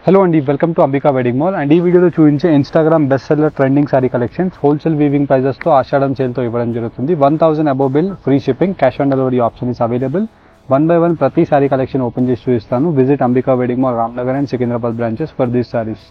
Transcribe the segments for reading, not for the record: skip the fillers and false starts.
Hello అండి, welcome to Ambika wedding mall. And ఈ వీడియోలో చూపించే Instagram best seller trending sari collections wholesale weaving ప్రైజెస్తో ఆషాఢం సేల్తో ఇవ్వడం జరుగుతుంది. 1000 above bill, free shipping, cash on delivery option is available. 1 by 1 ప్రతి సారీ కలెక్షన్ ఓపెన్ చేసి చూపిస్తాను. Visit Ambika wedding mall, Ramnagar and Secunderabad branches for these saris.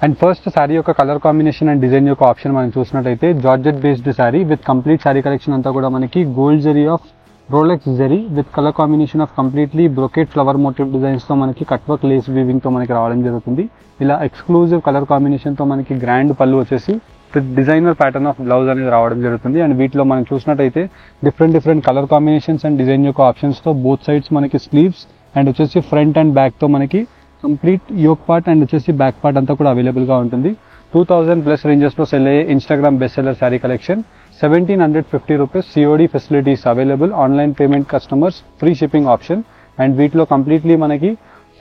And first sari యొక్క కలర్ కాంబినేషన్ అండ్ డిజైన్ యొక్క ఆప్షన్ మనం చూసినట్టయితే georgette based sorry with complete sorry collection అంతా కూడా మనకి gold zari of Rolex zari with colour combination of completely brocade flower motive designs తో మనకి cut work lace weaving తో మనకి రావడం జరుగుతుంది. ఇలా ఎక్స్క్లూజివ్ కలర్ కాంబినేషన్ తో మనకి గ్రాండ్ పళ్ళు వచ్చేసి with designer pattern of blouse అనేది రావడం జరుగుతుంది. అండ్ వీటిలో మనం చూసినట్టయితే different colour combinations and design యొక్క ఆప్షన్స్ తో బోత్ సైడ్స్ మనకి స్లీవ్స్ అండ్ వచ్చేసి ఫ్రంట్ అండ్ బ్యాక్ తో మనకి కంప్లీట్ యోక్ పార్ట్ అండ్ వచ్చేసి బ్యాక్ పార్ట్ అంతా కూడా అవైలబుల్ గా ఉంటుంది. 2000+ రేంజెస్ లో సెల్ అయ్యే Instagram best seller sorry collection. 1750 rupees COD facilities available. Online payment customers, free shipping option. And వీటిలో కంప్లీట్లీ మనకి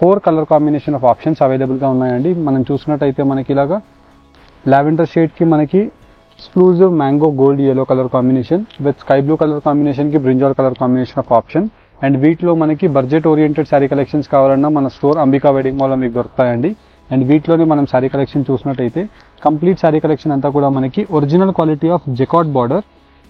4 colour combination of options available గా ఉన్నాయండి. మనం చూసినట్టయితే మనకి ఇలాగా లావెండర్ షేడ్ కి మనకి exclusive mango gold yellow colour combination with sky blue colour combination కి brinjal colour combination of option. And వీటిలో మనకి బడ్జెట్ ఓరియంటెడ్ సారీ కలెక్షన్స్ కావాలన్నా మన స్టోర్ అంబికా వెడ్డింగ్ మాల్ లో మీకు దొరుకుతాయండి. అండ్ వీటిలోనే మనం సారీ కలెక్షన్ చూసినట్టయితే కంప్లీట్ సారీ కలెక్షన్ అంతా కూడా మనకి original quality of jacquard border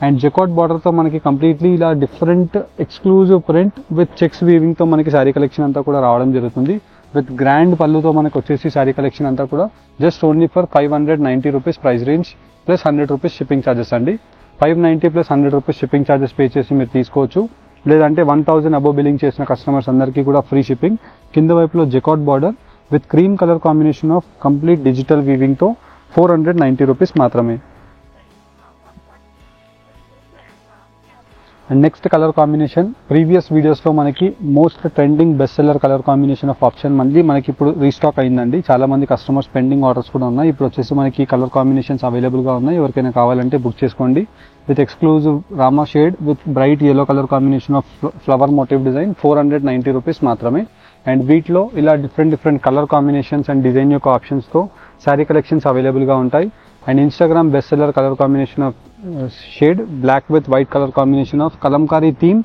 and jacquard border తో మనకి కంప్లీట్లీ ఇలా different exclusive print with checks weaving తో మనకి సారీ కలెక్షన్ అంతా కూడా రావడం జరుగుతుంది. విత్ గ్రాండ్ పళ్ళుతో మనకి వచ్చేసి సారీ కలెక్షన్ అంతా కూడా just only for 590 rupees price range plus 100 rupees shipping charges అండి. 590 plus 100 rupees shipping charges pay చేసి మీరు తీసుకోవచ్చు. లేదంటే 1000 అబోవ్ బిల్లింగ్ చేసిన కస్టమర్స్ అందరికీ కూడా ఫ్రీ షిప్పింగ్. కింద వైపులో jacquard border with cream colour combination of complete digital weaving తో 490 రూపీస్ మాత్రమే. And next colour combination previous videos లో మనకి most trending best seller colour combination of option మనకి ఇప్పుడు రీస్టాక్ అయిందండి. చాలా మంది కస్టమర్స్ పెండింగ్ ఆర్డర్స్ కూడా ఉన్నాయి. ఇప్పుడు వచ్చేసి మనకి కలర్ కాంబినేషన్స్ అవైలబుల్ గా ఉన్నాయి. ఎవరికైనా కావాలంటే బుక్ చేసుకోండి. With exclusive rama shade with bright yellow colour combination of flower motif design 490 rupees మాత్రమే. అండ్ వీటిలో ఇలా different colour combinations and design యొక్క ఆప్షన్స్ తో సారీ కలెక్షన్స్ అవైలబుల్ గా ఉంటాయి. And Instagram best seller colour combination of shade black with white colour combination of Kalamkari theme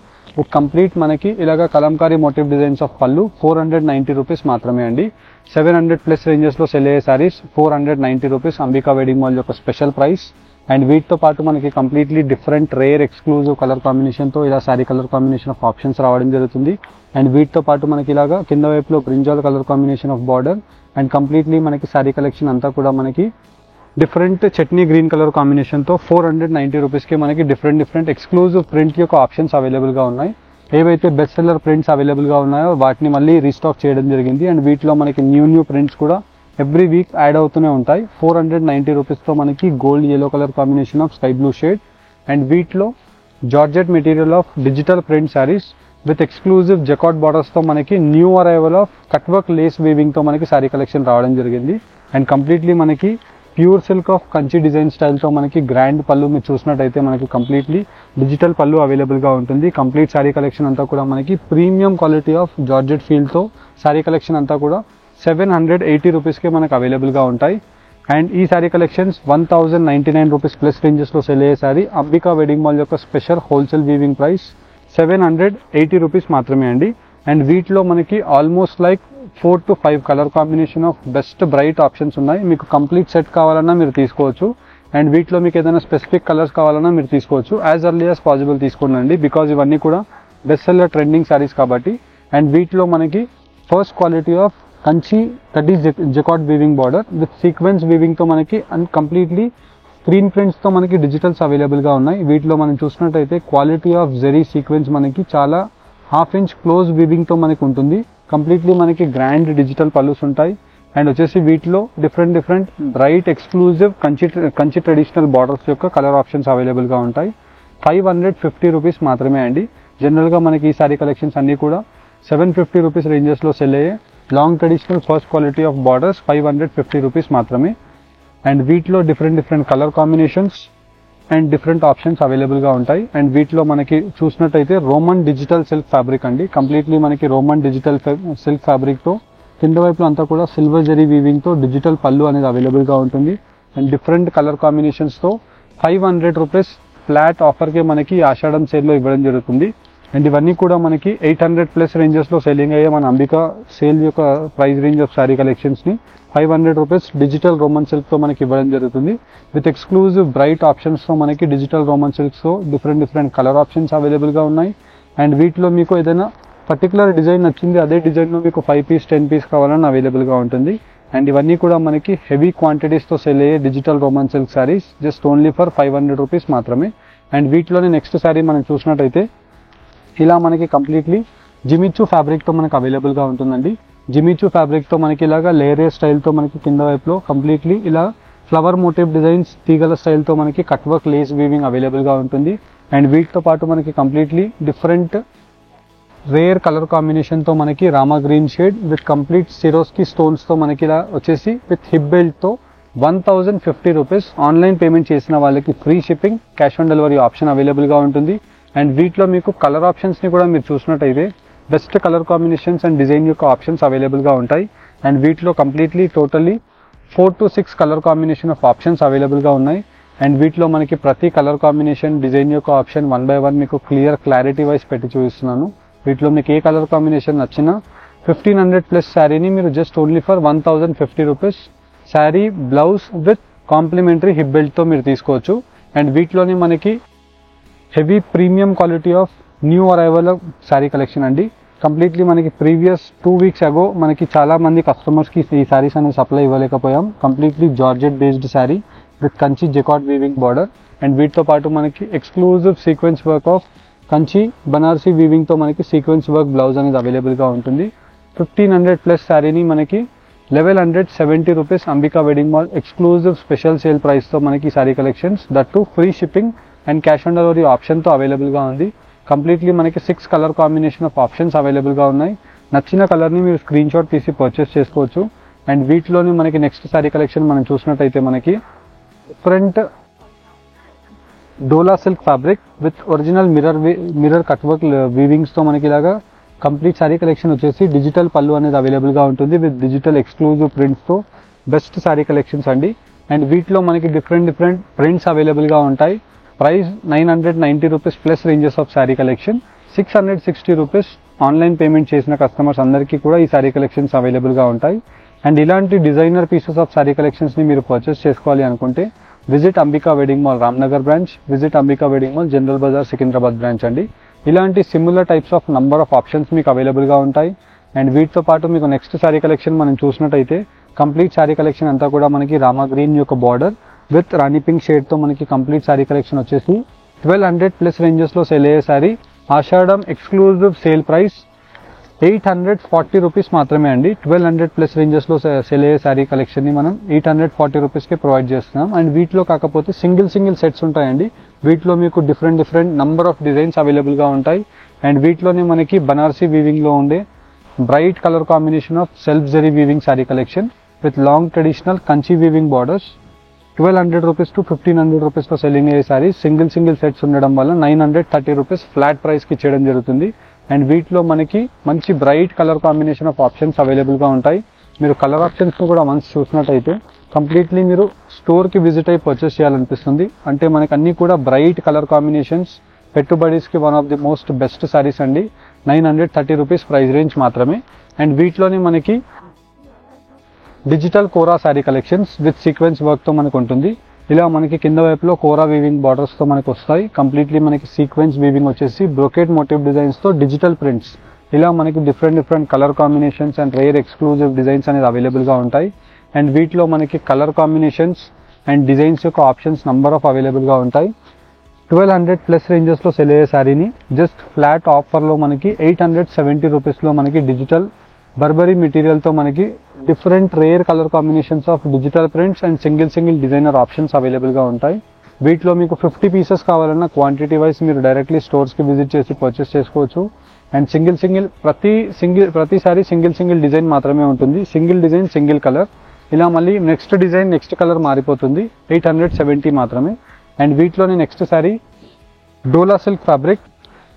complete మనకి ఇలాగా Kalamkari motive designs of పళ్ళు 490 రూపీస్ మాత్రమే అండి. 700+ రేంజెస్ లో సెల్ అయ్యే saris 490 rupees Ambika wedding mall యొక్క స్పెషల్ ప్రైస్. అండ్ వీటితో పాటు మనకి completely different rare exclusive colour combination తో ఇలా sari colour combination of options రావడం జరుగుతుంది. అండ్ వీటితో పాటు మనకి ఇలాగా కింద వైపులో brinjal colour combination of border and completely మనకి సారీ కలెక్షన్ అంతా కూడా మనకి different chutney green colour combination తో 490 రూపీస్ కి మనకి డిఫరెంట్ ఎక్స్క్లూజివ్ ప్రింట్ యొక్క ఆప్షన్స్ అవైలబుల్ గా ఉన్నాయి. ఏవైతే బెస్ట్ సెల్లర్ ప్రింట్స్ అవైలబుల్ గా ఉన్నాయో వాటిని మళ్ళీ రీస్టాక్ చేయడం జరిగింది. అండ్ వీటిలో మనకి న్యూ ప్రింట్స్ కూడా ఎవ్రీ వీక్ యాడ్ అవుతూనే ఉంటాయి. 490 రూపీస్ తో మనకి gold yellow colour combination of sky blue shade. And వీటిలో georgette material of digital print saris with exclusive jacquard borders తో మనకి new arrival of cut work lace weaving తో మనకి సారీ కలెక్షన్ రావడం జరిగింది. అండ్ కంప్లీట్లీ మనకి pure silk of Kanchi design style తో మనకి గ్రాండ్ పళ్ళు మీరు చూసినట్టయితే మనకి కంప్లీట్లీ డిజిటల్ పళ్ళు అవైలబుల్ గా ఉంటుంది. కంప్లీట్ సారీ కలెక్షన్ అంతా కూడా మనకి premium quality of georgette feel తో సారీ కలెక్షన్ అంతా కూడా 780 రూపీస్ కి మనకు అవైలబుల్ గా ఉంటాయి. అండ్ ఈ sorry collections 1099 rupees plus ranges లో సెల్ అయ్యే సారీ అంబికా వెడ్డింగ్ మాల్ యొక్క special wholesale weaving price 780 rupees మాత్రమే అండి. అండ్ వీటిలో మనకి almost like 4 to 5 colour combination of best bright options ఉన్నాయి. మీకు కంప్లీట్ సెట్ కావాలన్నా మీరు తీసుకోవచ్చు. అండ్ వీటిలో మీకు ఏదైనా స్పెసిఫిక్ కలర్స్ కావాలన్నా మీరు తీసుకోవచ్చు. యాజ్ ఎర్లీ యాజ్ పాసిబుల్ తీసుకోండి బికాజ్ ఇవన్నీ కూడా బెస్ట్ సెల్లర్ ట్రెండింగ్ సారీస్ కాబట్టి. అండ్ వీటిలో మనకి first quality of Kanchi that is jacquard weaving border with sequence weaving తో మనకి అండ్ కంప్లీట్లీ స్క్రీన్ ప్రింట్స్ తో మనకి డిజిటల్స్ అవైలబుల్ గా ఉన్నాయి. వీటిలో మనం చూసినట్టయితే క్వాలిటీ ఆఫ్ జెరీ సీక్వెన్స్ మనకి చాలా ½ ఇంచ్ క్లోజ్ వీవింగ్ తో మనకి ఉంటుంది. కంప్లీట్లీ మనకి గ్రాండ్ డిజిటల్ పళ్ళుస్ ఉంటాయి. అండ్ వచ్చేసి వీటిలో different bright exclusive Kanchi traditional borders యొక్క కలర్ ఆప్షన్స్ అవైలబుల్ గా ఉంటాయి. 550 రూపీస్ మాత్రమే అండి. జనరల్ గా మనకి ఈ సారీ కలెక్షన్స్ అన్ని కూడా 750 రూపీస్ రేంజెస్ లో సెల్ అయ్యే long traditional first quality of borders 550 rupees మాత్రమే. అండ్ వీటిలో different colour combinations and different options available గా ఉంటాయి. అండ్ వీటిలో మనకి చూసినట్టయితే రోమన్ డిజిటల్ సిల్క్ ఫ్యాబ్రిక్ అండి. కంప్లీట్లీ మనకి రోమన్ డిజిటల్ సిల్క్ ఫ్యాబ్రిక్ తో కింద వైపులో అంతా కూడా సిల్వర్ జరీ వీవింగ్ తో డిజిటల్ పళ్ళు అనేది అవైలబుల్ గా ఉంటుంది. అండ్ డిఫరెంట్ కలర్ కాంబినేషన్స్ తో 500 రూపీస్ ఫ్లాట్ ఆఫర్ కి మనకి ఆషాఢం సేల్ లో ఇవ్వడం జరుగుతుంది. అండ్ ఇవన్నీ కూడా మనకి 800+ రేంజెస్లో సెల్లింగ్ అయ్యే మన అంబికా సేల్ యొక్క ప్రైస్ రేంజ్ ఆఫ్ శారీ కలెక్షన్స్ని 500 రూపీస్ డిజిటల్ రోమన్ సిల్క్తో మనకి ఇవ్వడం జరుగుతుంది. విత్ ఎక్స్క్లూజివ్ బ్రైట్ ఆప్షన్స్తో మనకి డిజిటల్ రోమన్ సిల్క్స్తో డిఫరెంట్ కలర్ ఆప్షన్స్ అవైలబుల్గా ఉన్నాయి. అండ్ వీటిలో మీకు ఏదైనా పర్టికులర్ డిజైన్ నచ్చింది, అదే డిజైన్లో మీకు 5 పీస్ 10 పీస్ కావాలని అవైలబుల్గా ఉంటుంది. అండ్ ఇవన్నీ కూడా మనకి హెవీ క్వాంటిటీస్తో సెల్ అయ్యే digital Roman silk saris just only for 500 rupees మాత్రమే. అండ్ వీటిలోనే నెక్స్ట్ శారీ మనం చూసినట్టయితే ఇలా మనకి కంప్లీట్లీ జిమిచూ ఫ్యాబ్రిక్తో మనకు అవైలబుల్గా ఉంటుందండి. జిమిచూ ఫ్యాబ్రిక్తో మనకి ఇలాగా లేయర్ స్టైల్తో మనకి కింద వైపులో కంప్లీట్లీ ఇలా ఫ్లవర్ మోటివ్ డిజైన్స్ తీగల స్టైల్తో మనకి కట్ వర్క్ లేస్ వీవింగ్ అవైలబుల్గా ఉంటుంది. అండ్ వీటితో పాటు మనకి కంప్లీట్లీ డిఫరెంట్ రేర్ కలర్ కాంబినేషన్తో మనకి Rama green shade with complete Swarovski స్టోన్స్తో మనకి ఇలా వచ్చేసి విత్ హిప్ బెల్ట్తో 1050 రూపీస్. ఆన్లైన్ పేమెంట్ చేసిన వాళ్ళకి free shipping, cash on delivery option అవైలబుల్గా ఉంటుంది. అండ్ వీటిలో మీకు కలర్ ఆప్షన్స్ని కూడా మీరు చూసినట్టయితే best colour combinations and design యొక్క ఆప్షన్స్ అవైలబుల్గా ఉంటాయి. అండ్ వీటిలో completely totally 4 to 6 colour combination of options అవైలబుల్గా ఉన్నాయి. అండ్ వీటిలో మనకి ప్రతి కలర్ కాంబినేషన్ డిజైన్ యొక్క ఆప్షన్ 1 by 1 మీకు క్లారిటీ వైజ్ పెట్టి చూపిస్తున్నాను. వీటిలో మీకు ఏ కలర్ కాంబినేషన్ నచ్చినా 1500+ శారీని మీరు just only for 1050 rupees sari blouse with complimentary hip బెల్ట్తో మీరు తీసుకోవచ్చు. అండ్ వీటిలోనే మనకి heavy premium quality of new arrival sari collection అండి. కంప్లీట్లీ మనకి ప్రీవియస్ 2 weeks అగో మనకి చాలా మంది కస్టమర్స్కి ఈ శారీస్ అనేది సప్లై ఇవ్వలేకపోయాం. Completely georgette based sari with Kanchi jacquard weaving border. And వీటితో పాటు మనకి exclusive sequence work of Kanchi Banarasi వీవింగ్తో మనకి సీక్వెన్స్ వర్క్ బ్లౌజ్ అనేది అవైలబుల్గా ఉంటుంది. 1500+ శారీని మనకి 1170 rupees Ambika wedding mall exclusive special sale ప్రైస్తో మనకి sari collections that free shipping and cash on delivery ఆప్షన్తో అవైలబుల్గా ఉంది. కంప్లీట్లీ మనకి 6 కలర్ కాంబినేషన్ ఆఫ్ ఆప్షన్స్ అవైలబుల్గా ఉన్నాయి. నచ్చిన కలర్ని మీరు స్క్రీన్ షాట్ తీసి పర్చేస్ చేసుకోవచ్చు. అండ్ వీటిలోని మనకి నెక్స్ట్ శారీ కలెక్షన్ మనం చూసినట్టయితే మనకి different dola silk fabric with original mirror cut work వీవింగ్స్తో మనకి ఇలాగా కంప్లీట్ శారీ కలెక్షన్ వచ్చేసి డిజిటల్ పళ్ళు అనేది అవైలబుల్గా ఉంటుంది విత్ డిజిటల్ ఎక్స్క్లూజివ్ ప్రింట్స్తో బెస్ట్ శారీ కలెక్షన్స్ అండి. అండ్ వీటిలో మనకి డిఫరెంట్ ప్రింట్స్ అవైలబుల్గా ఉంటాయి. Price 990 rupees plus ranges of sari collection. 660 rupees online payment చేసిన కస్టమర్స్ అందరికీ కూడా ఈ శారీ కలెక్షన్స్ అవైలబుల్గా ఉంటాయి. అండ్ ఇలాంటి డిజైనర్ పీసెస్ ఆఫ్ శారీ కలెక్షన్స్ని మీరు పర్చేస్ చేసుకోవాలి అనుకుంటే visit Ambika wedding mall Ramnagar branch, visit Ambika wedding mall general bazaar Secunderabad branch అండి. ఇలాంటి similar types of number of options మీకు అవైలబుల్గా ఉంటాయి. అండ్ వీటితో పాటు మీకు నెక్స్ట్ శారీ కలెక్షన్ మనం చూసినట్టయితే కంప్లీట్ శారీ కలెక్షన్ అంతా కూడా మనకి రామా గ్రీన్ యొక్క బార్డర్ విత్ రాణి పింక్ షేడ్తో మనకి కంప్లీట్ శారీ కలెక్షన్ వచ్చేసి 1200+ రేంజెస్లో సేల్ అయ్యే శారీ. ఆషాఢం ఎక్స్క్లూజివ్ సేల్ ప్రైస్ 840 రూపీస్ మాత్రమే అండి. 1200+ రేంజెస్లో సేల్ అయ్యే శారీ కలెక్షన్ని మనం 840 రూపీస్కే ప్రొవైడ్ చేస్తున్నాం. అండ్ వీటిలో కాకపోతే సింగిల్ సెట్స్ ఉంటాయండి. వీటిలో మీకు డిఫరెంట్ నంబర్ ఆఫ్ డిజైన్స్ అవైలబుల్గా ఉంటాయి. అండ్ వీటిలోనే మనకి బనారసీ వీవింగ్లో ఉండే bright colour combination of self zari weaving sari collection with long traditional Kanchi weaving borders 1200 rupees to 1500 రూపీస్లో సెల్లింగ్ అయ్యే శారీ సింగిల్ సెట్స్ ఉండడం వల్ల 930 రూపీస్ ఫ్లాట్ ప్రైస్కి ఇచ్చేయడం జరుగుతుంది. అండ్ వీటిలో మనకి మంచి bright colour combination of options అవైలబుల్గా ఉంటాయి. మీరు కలర్ ఆప్షన్స్ను కూడా వన్స్ చూసినట్టయితే కంప్లీట్లీ మీరు స్టోర్కి విజిట్ అయ్యి పర్చేస్ చేయాలనిపిస్తుంది. అంటే మనకి అన్నీ కూడా బ్రైట్ కలర్ కాంబినేషన్స్, పెట్టుబడిస్కి one of the most best saris అండి. 930 రూపీస్ ప్రైస్ రేంజ్ మాత్రమే. అండ్ వీటిలోనే మనకి digital kora sari collections with sequence వర్క్తో మనకు ఉంటుంది. ఇలా మనకి కింద వైపులో కోరా వీవింగ్ బార్డర్స్తో మనకు వస్తాయి. కంప్లీట్లీ మనకి సీక్వెన్స్ వీవింగ్ వచ్చేసి బ్రోకెట్ మోటివ్ డిజైన్స్తో డిజిటల్ ప్రింట్స్. ఇలా మనకి different colour combinations and rare exclusive designs అనేది అవైలబుల్గా ఉంటాయి. అండ్ వీటిలో మనకి కలర్ కాంబినేషన్స్ అండ్ డిజైన్స్ యొక్క ఆప్షన్స్ నంబర్ ఆఫ్ అవైలబుల్గా ఉంటాయి. 1200+ రేంజెస్లో సెల్ అయ్యే శారీని జస్ట్ ఫ్లాట్ ఆఫర్లో మనకి 870 రూపీస్లో మనకి డిజిటల్ బర్బరీ మెటీరియల్తో మనకి different rare colour combinations of digital prints and single designer options అవైలబుల్గా ఉంటాయి. వీటిలో మీకు 50 పీసెస్ కావాలన్నా క్వాంటిటీ వైజ్ మీరు డైరెక్ట్లీ స్టోర్స్కి విజిట్ చేసి పర్చేస్ చేసుకోవచ్చు. అండ్ ప్రతిసారి సింగిల్ డిజైన్ మాత్రమే ఉంటుంది. Single design single colour. ఇలా మళ్ళీ నెక్స్ట్ డిజైన్ నెక్స్ట్ కలర్ మారిపోతుంది. 870 మాత్రమే. అండ్ వీటిలోని next sari dola silk fabric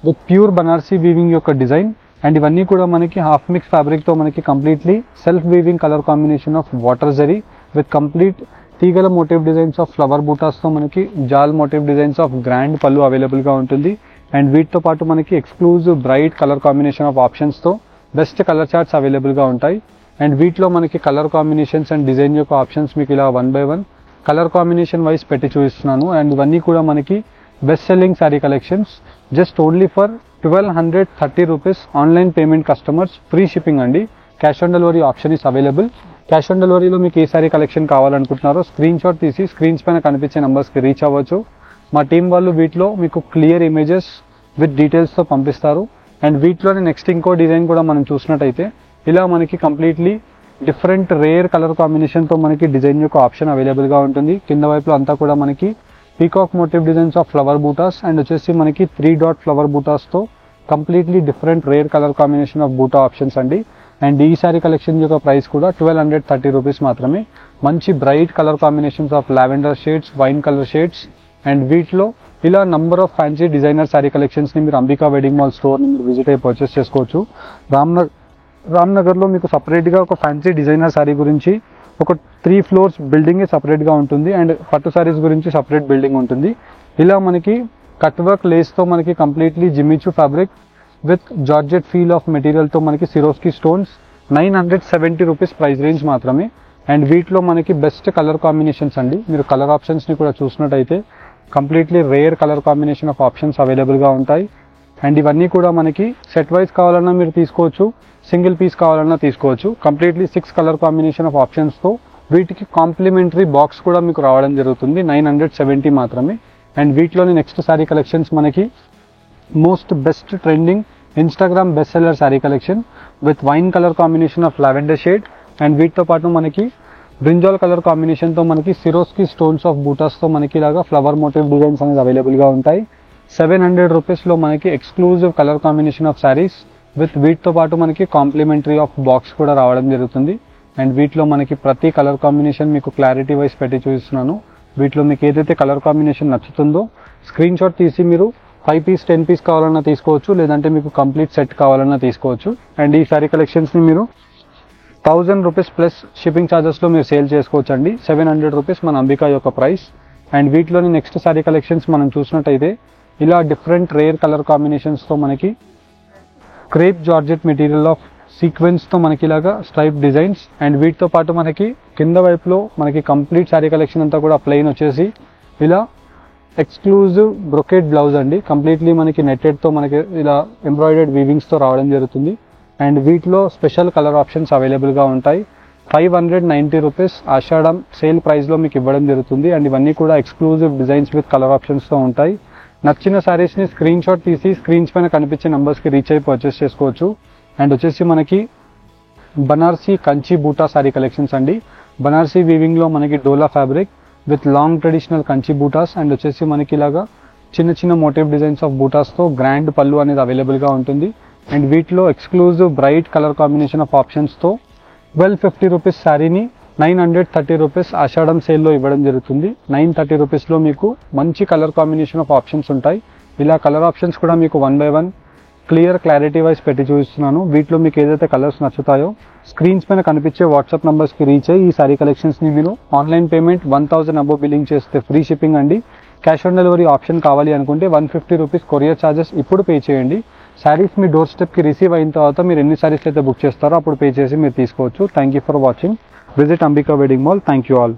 with pure Banarasi weaving యొక్క డిజైన్. అండ్ ఇవన్నీ కూడా మనకి హాఫ్ మిక్స్ ఫ్యాబ్రిక్తో మనకి completely self weaving colour combination of water zari with complete తీగల మోటివ్ డిజైన్స్ ఆఫ్ ఫ్లవర్ బూటాస్తో మనకి జాల్ మోటివ్ డిజైన్స్ ఆఫ్ గ్రాండ్ పళ్ళు అవైలబుల్గా ఉంటుంది. అండ్ వీటితో పాటు మనకి exclusive bright colour combination of ఆప్షన్స్తో బెస్ట్ కలర్ చార్ట్స్ అవైలబుల్గా ఉంటాయి. అండ్ వీటిలో మనకి కలర్ కాంబినేషన్స్ అండ్ డిజైన్ యొక్క ఆప్షన్స్ మీకు ఇలా 1 by 1 కలర్ కాంబినేషన్ వైజ్ పెట్టి చూపిస్తున్నాను. అండ్ ఇవన్నీ కూడా మనకి best selling sari collections. Just only for 1230 rupees online payment customers, free shipping అండి. Cash on delivery option is available. Cash on డెలివరీలో మీకు ఏ శారీ కలెక్షన్ కావాలనుకుంటున్నారో స్క్రీన్ షాట్ తీసి స్క్రీన్స్ పైన కనిపించే నెంబర్స్కి రీచ్ అవ్వచ్చు. మా టీం వాళ్ళు వీటిలో మీకు క్లియర్ ఇమేజెస్ విత్ డీటెయిల్స్తో పంపిస్తారు. అండ్ వీటిలోనే నెక్స్ట్ ఇంకో డిజైన్ కూడా మనం చూసినట్టయితే ఇలా మనకి కంప్లీట్లీ డిఫరెంట్ రేర్ కలర్ కాంబినేషన్తో మనకి డిజైన్ యొక్క ఆప్షన్ అవైలబుల్గా ఉంటుంది. కింద వైపులో అంతా కూడా మనకి peacock motif designs of flower butas and వచ్చేసి మనకి 3 dot ఫ్లవర్ బూటాస్తో completely different rare colour combination of buta options అండి. అండ్ ఈ సారీ కలెక్షన్ యొక్క ప్రైస్ కూడా 1230 రూపీస్ మాత్రమే. మంచి bright colour combinations of lavender shades, wine colour shades. And వీటిలో ఇలా number of fancy designer sari కలెక్షన్స్ని మీరు అంబికా వెడ్డింగ్ మాల్ స్టోర్ని మీరు విజిట్ అయ్యి పర్చేస్ చేసుకోవచ్చు. రామ్నగర్లో మీకు సపరేట్గా ఒక ఫ్యాన్సీ డిజైనర్ శారీ గురించి ఒక 3 floors బిల్డింగే సపరేట్గా ఉంటుంది. అండ్ పట్టు శారీస్ గురించి సపరేట్ బిల్డింగ్ ఉంటుంది. ఇలా మనకి కట్ వర్క్ లేస్తో మనకి completely Jimmy Choo fabric with georgette feel of మెటీరియల్తో మనకి Swarovski stones 970 rupees price range మాత్రమే. అండ్ వీటిలో మనకి బెస్ట్ కలర్ కాంబినేషన్స్ అండి. మీరు కలర్ ఆప్షన్స్ని కూడా చూసినట్టయితే completely rare colour combination of options అవైలబుల్గా ఉంటాయి. అండ్ ఇవన్నీ కూడా మనకి సెట్ వైజ్ కావాలన్నా మీరు తీసుకోవచ్చు, సింగిల్ పీస్ కావాలన్నా తీసుకోవచ్చు. కంప్లీట్లీ 6 కలర్ కాంబినేషన్ ఆఫ్ ఆప్షన్స్తో వీటికి కాంప్లిమెంటరీ బాక్స్ కూడా మీకు రావడం జరుగుతుంది. 970 మాత్రమే. అండ్ వీటిలోని నెక్స్ట్ శారీ కలెక్షన్స్ మనకి most best trending Instagram best seller sari collection with wine colour combination of lavender shade. And వీటితో పాటు మనకి బ్రింజాల్ కలర్ కాంబినేషన్తో మనకి సిరోస్కి స్టోన్స్ ఆఫ్ బూటాస్తో మనకి ఇలాగా ఫ్లవర్ మోటివ్ డిజైన్స్ అనేది అవైలబుల్గా ఉంటాయి. 700 రూపీస్లో మనకి exclusive colour combination of saris with వీటితో పాటు మనకి కాంప్లిమెంటరీ ఆఫ్ బాక్స్ కూడా రావడం జరుగుతుంది. అండ్ వీటిలో మనకి ప్రతి కలర్ కాంబినేషన్ మీకు క్లారిటీ వైజ్ పెట్టి చూపిస్తున్నాను. వీటిలో మీకు ఏదైతే కలర్ కాంబినేషన్ నచ్చుతుందో స్క్రీన్ షాట్ తీసి మీరు 5 పీస్ 10 పీస్ కావాలన్నా తీసుకోవచ్చు, లేదంటే మీకు కంప్లీట్ సెట్ కావాలన్నా తీసుకోవచ్చు. అండ్ ఈ శారీ కలెక్షన్స్ని మీరు 1000 రూపీస్ ప్లస్ షిప్పింగ్ ఛార్జెస్లో మీరు సేల్ చేసుకోవచ్చు అండి. 700 రూపీస్ మన అంబికా యొక్క ప్రైస్. అండ్ వీటిలోని నెక్స్ట్ శారీ కలెక్షన్స్ మనం చూసినట్టయితే ఇలా డిఫరెంట్ రేర్ కలర్ కాంబినేషన్స్తో మనకి క్రేప్ జార్జెట్ మెటీరియల్ ఆఫ్ సీక్వెన్స్తో మనకి ఇలాగా స్ట్రైప్ డిజైన్స్. అండ్ వీటితో పాటు మనకి కింద వైపులో మనకి కంప్లీట్ శారీ కలెక్షన్ అంతా కూడా ప్లెయిన్ వచ్చేసి ఇలా ఎక్స్క్లూజివ్ బ్రొకేట్ బ్లౌజ్ అండి. కంప్లీట్లీ మనకి నెట్టెడ్తో మనకి ఇలా ఎంబ్రాయిడర్డ్ వీవింగ్స్తో రావడం జరుగుతుంది. అండ్ వీటిలో స్పెషల్ కలర్ ఆప్షన్స్ అవైలబుల్గా ఉంటాయి. 590 రూపీస్ ఆషాఢం సేల్ ప్రైస్లో మీకు ఇవ్వడం జరుగుతుంది. అండ్ ఇవన్నీ కూడా ఎక్స్క్లూజివ్ డిజైన్స్ విత్ కలర్ ఆప్షన్స్తో ఉంటాయి. నచ్చిన శారీస్ని స్క్రీన్ షాట్ తీసి స్క్రీన్స్ పైన కనిపించే నెంబర్స్కి రీచ్ అయ్యి పర్చేస్ చేసుకోవచ్చు. అండ్ వచ్చేసి మనకి బనార్సీ కంచి బూటా శారీ కలెక్షన్స్ అండి. బనార్సీ వీవింగ్లో మనకి dola fabric with long traditional Kanchi butas. And వచ్చేసి మనకి ఇలాగా చిన్న చిన్న మోటివ్ డిజైన్స్ ఆఫ్ బూటాస్తో గ్రాండ్ పళ్ళు అనేది అవైలబుల్గా ఉంటుంది. అండ్ వీటిలో exclusive bright colour combination of ఆప్షన్స్తో 1250 రూపీస్ శారీని 930 రూపీస్ ఆషాఢం సేల్లో ఇవ్వడం జరుగుతుంది. 930 రూపీస్లో మీకు మంచి కలర్ కాంబినేషన్ ఆఫ్ ఆప్షన్స్ ఉంటాయి. ఇలా కలర్ ఆప్షన్స్ కూడా మీకు 1 by 1 క్లియర్ క్లారిటీ వైజ్ పెట్టి చూపిస్తున్నాను. వీటిలో మీకు ఏదైతే కలర్స్ నచ్చుతాయో స్క్రీన్స్ పైన కనిపించే వాట్సాప్ నెంబర్స్కి రీచ్ అయ్యి ఈ సారీ కలెక్షన్స్ని మీరు ఆన్లైన్ పేమెంట్ 1000 అబోవ్ బిల్లింగ్ చేస్తే ఫ్రీ షిప్పింగ్ అండి. క్యాష్ ఆన్ డెలివరీ ఆప్షన్ కావాలి అనుకుంటే 150 రూపీస్ కొరియర్ ఛార్జెస్ ఇప్పుడు పే చేయండి. శారీస్ మీ డోర్ స్టెప్కి రిసీవ్ అయిన తర్వాత మీరు ఎన్ని శారీస్ అయితే బుక్ చేస్తారో అప్పుడు పే చేసి మీరు తీసుకోవచ్చు. Thank you for watching. Visit Ambika wedding mall. Thank you all.